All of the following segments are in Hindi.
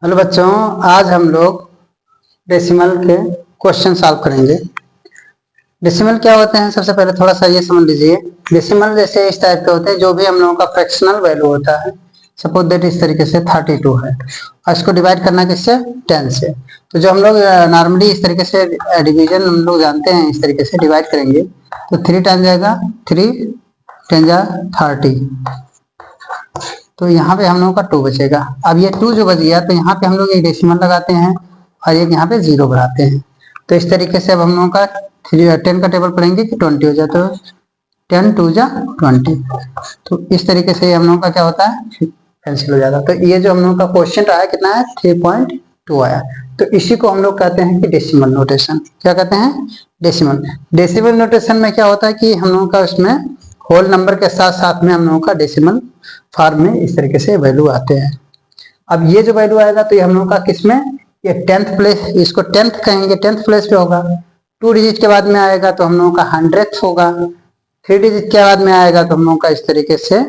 हेलो बच्चों, आज हम लोग डेसिमल के क्वेश्चन सॉल्व करेंगे। डेसिमल क्या होते हैं, सबसे पहले थोड़ा सा ये समझ लीजिए। डेसिमल जैसे इस टाइप के होते हैं, जो भी हम लोगों का फ्रैक्शनल वैल्यू होता है। सपोज दैट इस तरीके से 32 है और इसको डिवाइड करना किससे, 10 से। तो जो हम लोग नॉर्मली इस तरीके से डिवीजन हम लोग जानते हैं, इस तरीके से डिवाइड करेंगे तो 3 टाइम जाएगा, 3 10 जा 30। तो यहाँ पे हम लोगों का 2 बचेगा। अब ये 2 जो बच गया तो यहाँ पे हम लोग एक डेसिमल लगाते हैं और एक यहाँ पे 0 बढ़ाते हैं। तो इस तरीके से अब हम लोगों का 10 का टेबल पढ़ेंगे कि 20 हो जाए, तो 10 2 जा 20। तो इस तरीके से हम लोगों का क्या होता है, कैंसिल हो जाता है। तो ये जो हम लोगों का क्वेश्चन आया कितना है, 3.2 आया। तो इसी को हम लोग कहते हैं कि डेसिमल नोटेशन। क्या कहते हैं, डेसिमल। डेसिमल नोटेशन में क्या होता है कि हम लोगों का उसमें होल नंबर के साथ साथ में हम लोगों का डेसिमल फॉर्म में इस तरीके से वैल्यू आते हैं। अब ये जो वैल्यू आएगा तो ये हम लोगों का किसमें, ये 10th प्लेस, इसको 10th कहेंगे, 10th प्लेस पे होगा। 2 डिजिट के बाद में आएगा तो हम लोगों का 100th होगा। 3 डिजिट के बाद में आएगा तो हम लोगों का इस तरीके से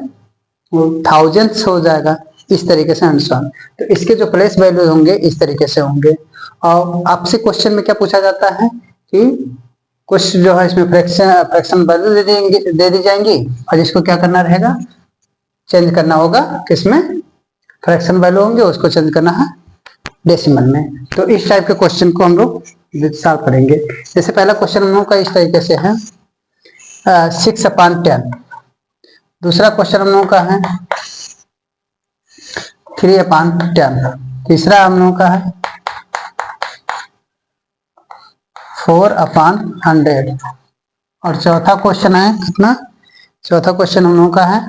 1000th हो जाएगा, इस तरीके से आंसर। तो इसके जो प्लेस वैल्यू होंगे इस तरीके से होंगे। और आपसे क्वेश्चन में क्या पूछा जाता है कि कुछ जो है इसमें फ्रैक्शन वैल्यू दे दी जाएंगी और इसको क्या करना रहेगा, चेंज करना होगा किसमें, फ्रैक्शन वैल्यू होंगे उसको चेंज करना है डेसिमल में। तो इस टाइप के क्वेश्चन को हम लोग सॉल्व करेंगे। जैसे पहला क्वेश्चन हम लोग का इस तरीके से है 6/10। दूसरा क्वेश्चन हम लोगों का है 3/10। तीसरा हम लोगों का है 4/100। और चौथा क्वेश्चन है कितना, चौथा क्वेश्चन हम लोगों का है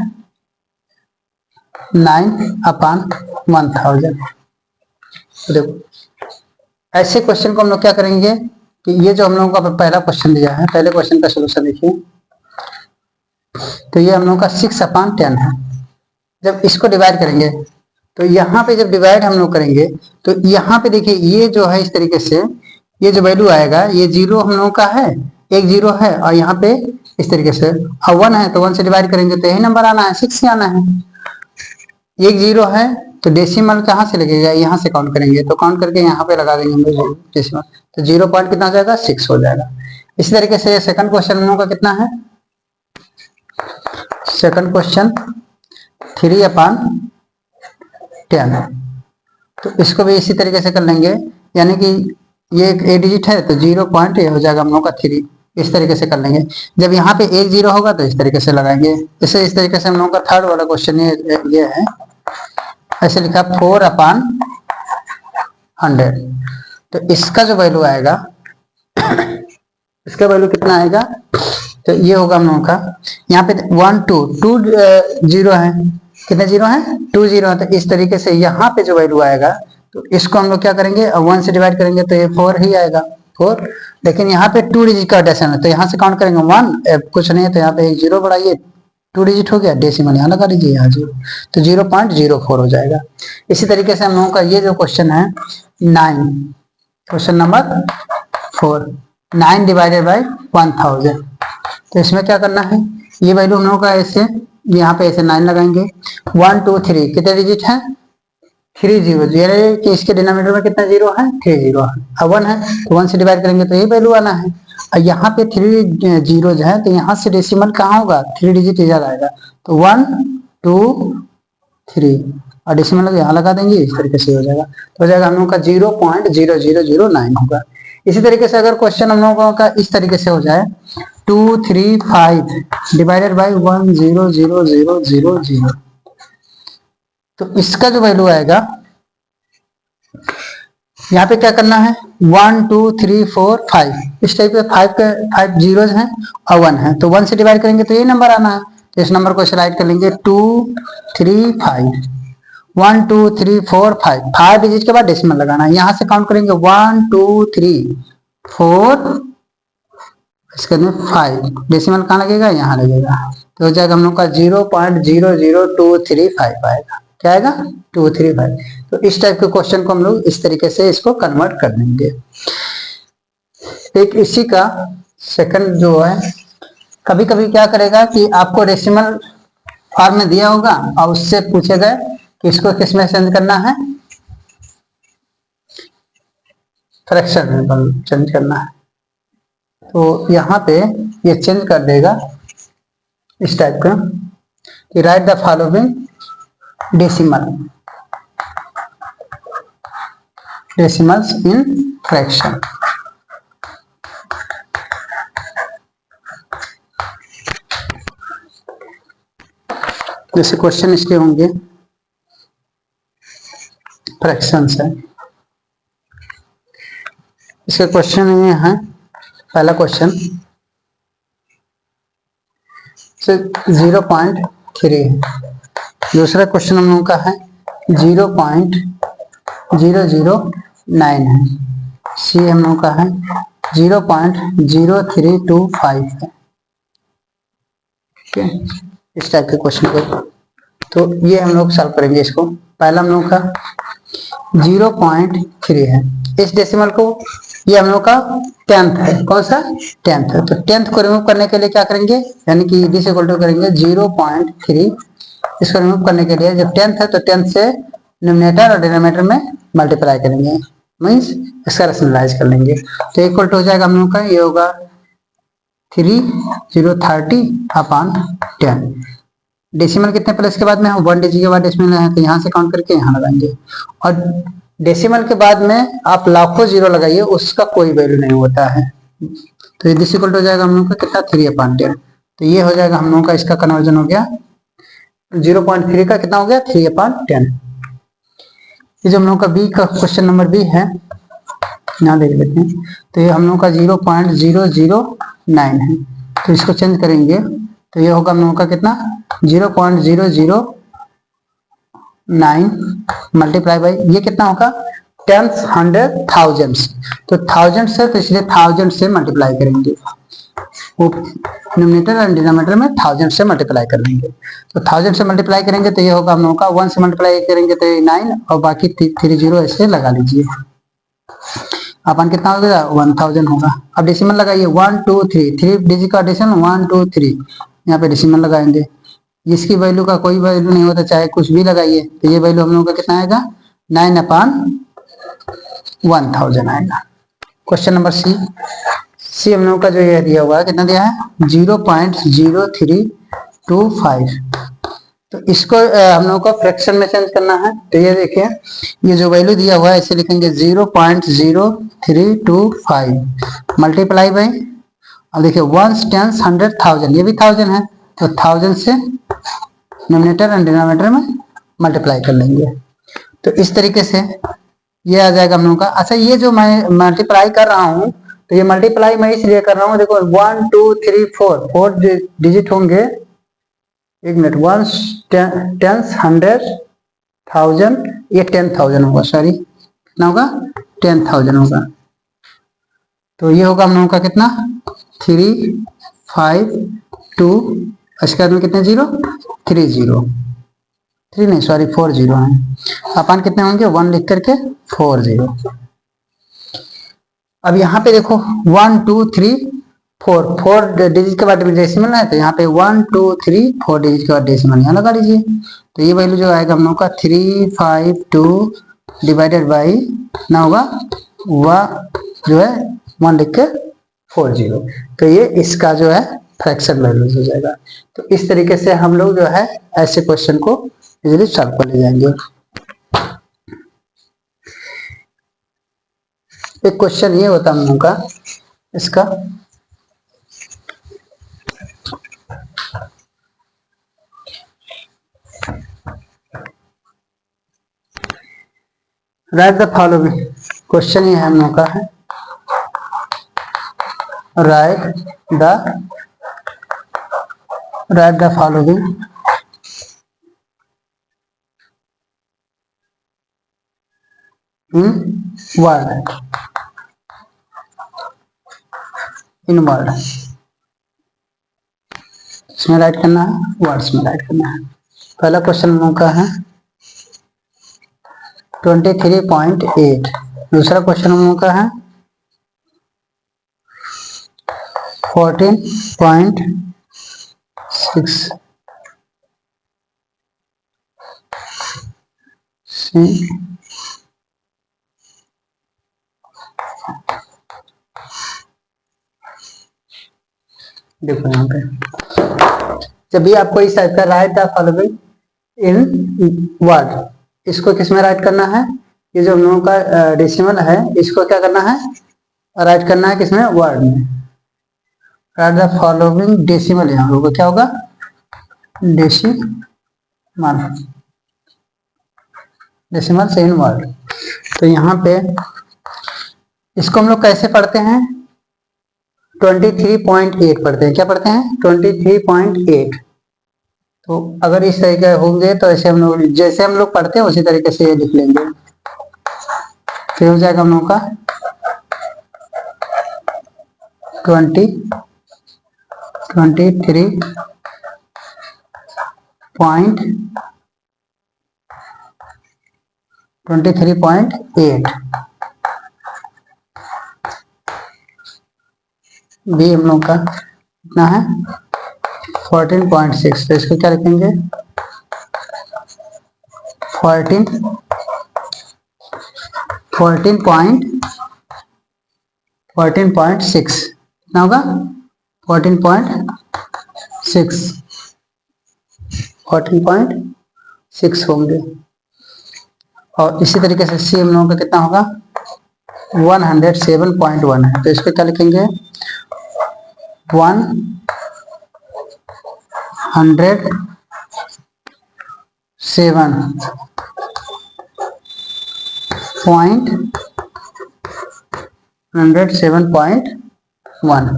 9/1000। देखो ऐसे क्वेश्चन को हम लोग क्या करेंगे कि ये जो हम लोगों का पहला क्वेश्चन दिया है, पहले क्वेश्चन का सोल्यूशन देखिए। तो ये हम लोगों का 6/10 है। जब इसको डिवाइड करेंगे तो यहाँ पे जब डिवाइड हम लोग करेंगे तो यहाँ पे देखिए ये जो है इस तरीके से ये जो वैल्यू आएगा, ये 0 हम लोगों का है, एक 0 है और यहाँ पे इस तरीके से 1 है, तो 1 से डिवाइड करेंगे तो यही नंबर आना है, 6 ही आना है। एक 0 है तो डेसिमल कहाँ से लगेगा, यहाँ से काउंट करेंगे, तो काउंट करके यहाँ पे लगा देंगे हम लोग डेसिमल, तो 0 पॉइंट कितना हो जाएगा, 6 हो जाएगा। इसी तरीके से सेकंड क्वेश्चन हम लोगों का कितना है, सेकंड क्वेश्चन 3/10। तो इसको भी इसी तरीके से कर लेंगे, यानी कि ये एक 8 डिजिट है तो 0 पॉइंट ये हो जाएगा हम लोग का 3, इस तरीके से कर लेंगे। जब यहाँ पे एक 0 होगा तो इस तरीके से लगाएंगे। इसे इस तरीके से हम लोगों का थर्ड वाला क्वेश्चन ये है, ऐसे लिखा 4/100। तो इसका जो वैल्यू आएगा इसका वैल्यू कितना आएगा, तो ये होगा हम लोगों का, यहाँ पे 1 2 0 है, कितने 0 है, 2 0 है। तो इस तरीके से यहाँ पे जो वैल्यू आएगा तो इसको हम लोग क्या करेंगे, 1 से डिवाइड करेंगे तो ये 4 ही आएगा, 4। लेकिन यहाँ पे 2 डिजिट का डेसिमल है तो यहाँ से काउंट करेंगे 1, कुछ नहीं है तो यहाँ पे एक 0 बढ़ाइए, 2 डिजिट हो गया, डेसिमल यहाँ लगा दीजिए, यहाँ 0, तो 0.04 हो जाएगा। इसी तरीके से हम लोगों का ये जो क्वेश्चन है 9, क्वेश्चन नंबर 4, 9 डिवाइडेड बाई 1000। तो इसमें क्या करना है, ये वैल्यू हम लोगों का ऐसे यहाँ पे ऐसे 9 लगाएंगे, 1 2 3 कितने डिजिट है, 3 0, यानी कि इसके डिनोमिनेटर में कितना 0 है, 3 0 है। अब 1 है तो 1 से डिवाइड करेंगे तो ये वैल्यू आना है। और यहाँ पे 3 0 है तो यहाँ से डेसिमल कहाँ होगा, 3 डिजिट इधर आएगा, तो 1 2 3 और डेसिमल यहाँ लगा देंगे, इस तरीके से हो जाएगा। तो हो जाएगा हम लोगों का 0.0009 होगा। इसी तरीके से अगर क्वेश्चन हम लोगों का इस तरीके से हो जाए 2 3 5 डिवाइडेड बाई 1 0 0 0 0 0, तो इसका जो वैल्यू आएगा यहाँ पे क्या करना है, 1 2 3 4 5, इस टाइप के 5 जीरोज हैं और 1 है, तो 1 से डिवाइड करेंगे तो ये नंबर आना है। तो इस नंबर को स्लाइड कर लेंगे 2 3 5, 1 2 3 4 5 डिजिट के बाद डेसिमल लगाना है। यहाँ से काउंट करेंगे 1 2 3 4, इसके अंदर 5, डेसिमल कहाँ लगेगा, यहाँ लगेगा, तो हो जाएगा हम लोग का 0.00235 आएगा। क्या आएगा, 235। तो इस टाइप के क्वेश्चन को हम लोग इस तरीके से इसको कन्वर्ट कर देंगे। एक इसी का सेकंड जो है, कभी कभी क्या करेगा कि आपको डेसिमल फॉर्म में दिया होगा और उससे पूछेगा कि इसको किस में चेंज करना है, फ्रैक्शन में चेंज करना है। तो यहाँ पे ये चेंज कर देगा इस टाइप का कि right the following decimals in fraction. जैसे क्वेश्चन इसके होंगे फ्रैक्शन से। इसके क्वेश्चन ये है, पहला क्वेश्चन 0.3 है। दूसरा क्वेश्चन हम लोगों का है 0.009 है। सी हम लोगों का है 0.0325 है। ठीक है, इस टाइप के क्वेश्चन को तो ये हम लोग सॉल्व करेंगे। इसको पहला हम लोग का 0.3 है। इस डेसिमल को, ये हम लोग का 10th है। कौन सा 10th है। तो 10th को रिमूव करने के लिए क्या करेंगे, यानी कि दिस इक्वल टू करेंगे 0.3। इसको रिमूव करने के लिए जब 10th है तो 10th से न्यूमरेटर और डिनोमिनेटर में मल्टीप्लाई करेंगे, मीन्स इसका रेशनलाइज कर लेंगे। तो इक्वल टू हो जाएगा हम लोग का, ये होगा 3030/10। डेसिमल कितने प्लेस के बाद में है, 1 डिजिट के बाद डेसिमल है, तो यहाँ से काउंट करके यहाँ लगाएंगे। और डेसिमल के बाद में आप लाखों जीरो लगाइए, उसका कोई वैल्यू नहीं होता है। तो ये दिस इक्वल हो जाएगा हम लोग का कितना 3/10। तो ये हो जाएगा हम लोग का, इसका कन्वर्जन हो गया 0.3 का कितना हो गया 3/10। ये जो हम लोग का बी का क्वेश्चन नंबर बी है, यहाँ देख लेते हैं। तो ये हम लोग का 0.009 है। तो इसको चेंज करेंगे तो ये होगा हम लोगों का कितना 0.009 मल्टीप्लाई बाई ये कितना होगा 10s 100 थाउजेंड्स। तो थाउजेंड से, तो इसलिए थाउजेंड से मल्टीप्लाई करेंगे। वो न्यूमरेटर और डिनोमिनेटर में थाउजेंड से मल्टीप्लाई कर देंगे। तो थाउजेंड से मल्टीप्लाई करेंगे तो ये होगा हम लोगों का 1 से मल्टीप्लाई करेंगे तो 9 और बाकी 30 ऐसे लगा लीजिए। अपन कितना हो गया 1000 होगा। अब डेसिमल लगाइए 1 2 3 3 डिजिट का एडिशन 1 2 3, यहाँ पे डेसिमल लगाएंगे। इसकी वैल्यू का कोई वैल्यू नहीं होता, चाहे कुछ भी लगाइए। तो ये वैल्यू हम लोगों का कितना आएगा 9/1000 आएगा। क्वेश्चन नंबर सी हम लोगों का जो ये दिया हुआ है कितना दिया है 0.0325। तो इसको हम लोगों को फ्रैक्शन में चेंज करना है। तो ये देखिए, ये जो वैल्यू दिया हुआ है इसे लिखेंगे 0.0325 मल्टीप्लाई बाई, अब देखिए 1 10 100 1000, ये भी 1000 है तो 1000 से न्यूमरेटर एंड डिनोमिनेटर में मल्टीप्लाई कर लेंगे। तो इस तरीके से ये आ जाएगा हम लोगों का। अच्छा, ये जो मैं मल्टीप्लाई कर रहा हूँ तो ये मल्टीप्लाई मैं इसलिए कर रहा हूँ, देखो 1 2 3 4 डिजिट होंगे। एक मिनट, 1 10 100 1000, ये 10,000 होगा, सॉरी कितना होगा 10,000 होगा। तो ये होगा हम लोगों का कितना 3 5 2, इसके बाद में कितने 0 3 0 3 नहीं सॉरी 4 0 है। अपन कितने होंगे 1 लिख करके 4 0। अब यहाँ पे देखो 1 2 3 4 डिजिट के बाद डेसिमल है, तो यहाँ पे 1 2 3 4 डिजिट के बाद डेसिमल यहाँ लगा लीजिए। तो ये वैल्यू जो आएगा हम लोग का 352 डिवाइडेड बाई ना होगा जो है 1 लिख के 40। तो ये इसका जो है फ्रैक्शन वैल्यू हो जाएगा। तो इस तरीके से हम लोग जो है ऐसे क्वेश्चन को इजीली सॉल्व कर ले जाएंगे। एक क्वेश्चन ये होता है हम लोगों का, इसका राइट द फॉलोइंग, क्वेश्चन ये हम लोगों का है right the following in word इसमें राइट करना है, वर्ड्स में राइट करना है। पहला क्वेश्चन हम लोग का है 23.8। दूसरा क्वेश्चन हम लोग का है 14.6। देखो यहाँ पे जब भी आपको इस टाइप का write the following in word, इसको किस में राइट करना है, ये जो हम लोगों का डेसिमल है इसको क्या करना है, राइट करना है किसमें, वर्ड में। राइट द फॉलोइंग डेसिमल, यहाँ होगा क्या होगा, डेसिमल, डेसिमल से इन वर्ड। तो यहाँ पे इसको हम लोग कैसे पढ़ते हैं, 23.8 पढ़ते हैं, क्या पढ़ते हैं 23.8। तो अगर इस तरीके होंगे तो ऐसे हम लोग जैसे हम लोग पढ़ते हैं उसी तरीके से ये लिख लेंगे। फिर हो जाएगा हम लोग का 23.8 भी हम लोग का कितना है 14.6। तो इसको क्या लिखेंगे 14.6 कितना होगा 14.6 होंगे। और इसी तरीके से सी हम लोगों का कितना होगा 107.1 है। तो इसको क्या लिखेंगे 107.1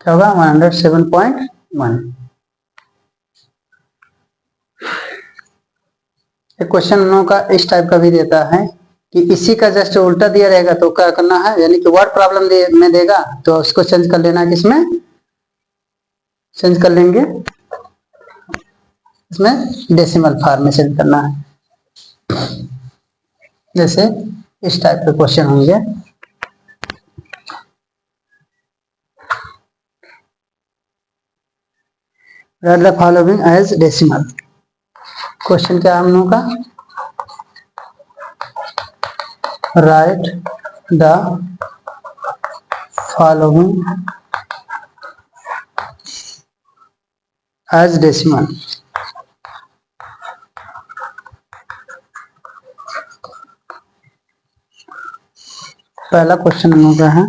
क्या होगा 107.1। एक क्वेश्चन हम लोगों का इस टाइप का भी देता है कि इसी का जस्ट उल्टा दिया रहेगा तो क्या करना है, यानी कि वर्ड प्रॉब्लम में देगा तो उसको चेंज कर लेना है, किसमें चेंज कर लेंगे, इसमें डेसिमल फॉर्म में चेंज करना है। जैसे इस टाइप के क्वेश्चन होंगे, write the following as decimal. Question क्या है हम लोगों का, write the following as decimal. पहला क्वेश्चन हम लोग का है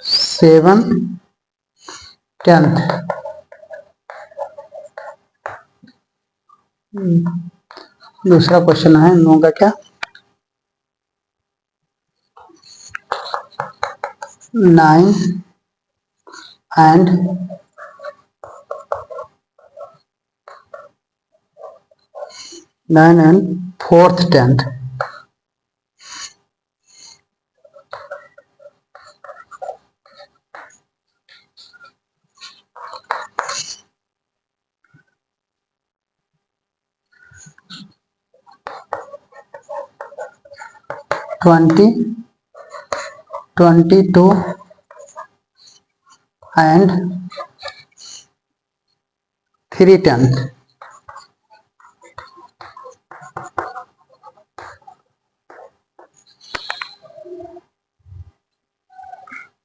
7/10। दूसरा क्वेश्चन है इन लोगों का क्या 9 and 4/10। Twenty 22 and 3/10।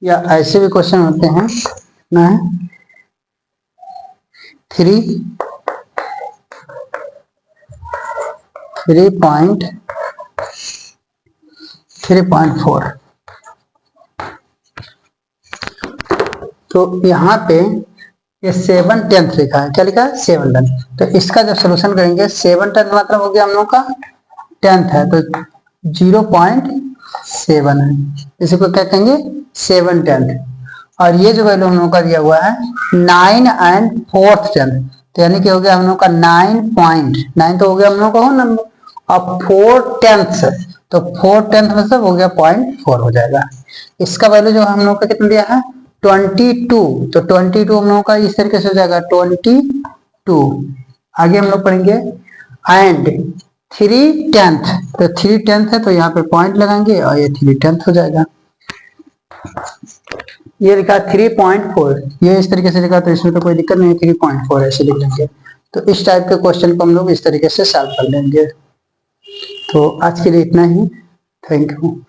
या ऐसे भी क्वेश्चन होते हैं ना 3.4। तो यहाँ पे ये 7/10 लिखा है, क्या लिखा है 7/10। तो इसका जब सोल्यूशन करेंगे 7/10 मतलब हो गया हम लोग का 10th है तो 0.7 है, इसी को क्या कहेंगे 7/10। और ये जो वैल्यू हम लोग का दिया हुआ है 9 and 4/10, तो यानी कि हो गया हम लोग का 9 तो हो गया हम लोग का हो नंबर, अब 4/10 तो 4/10 मतलब हो गया 0.4 हो जाएगा। इसका वैल्यू जो हम लोग का कितना दिया है 22, तो 22 हम लोगों का इस तरीके से हो जाएगा 22। आगे हम लोग पढ़ेंगे एंड 3/10, तो 3/10 है तो यहाँ पे पॉइंट लगाएंगे और ये 3/10 हो जाएगा। ये लिखा 3.4, ये इस तरीके से लिखा तो इसमें तो कोई दिक्कत नहीं, 3.4 ऐसे लिख लेंगे। तो इस टाइप के क्वेश्चन को हम लोग इस तरीके से सॉल्व कर लेंगे। तो आज के लिए इतना ही। Thank you.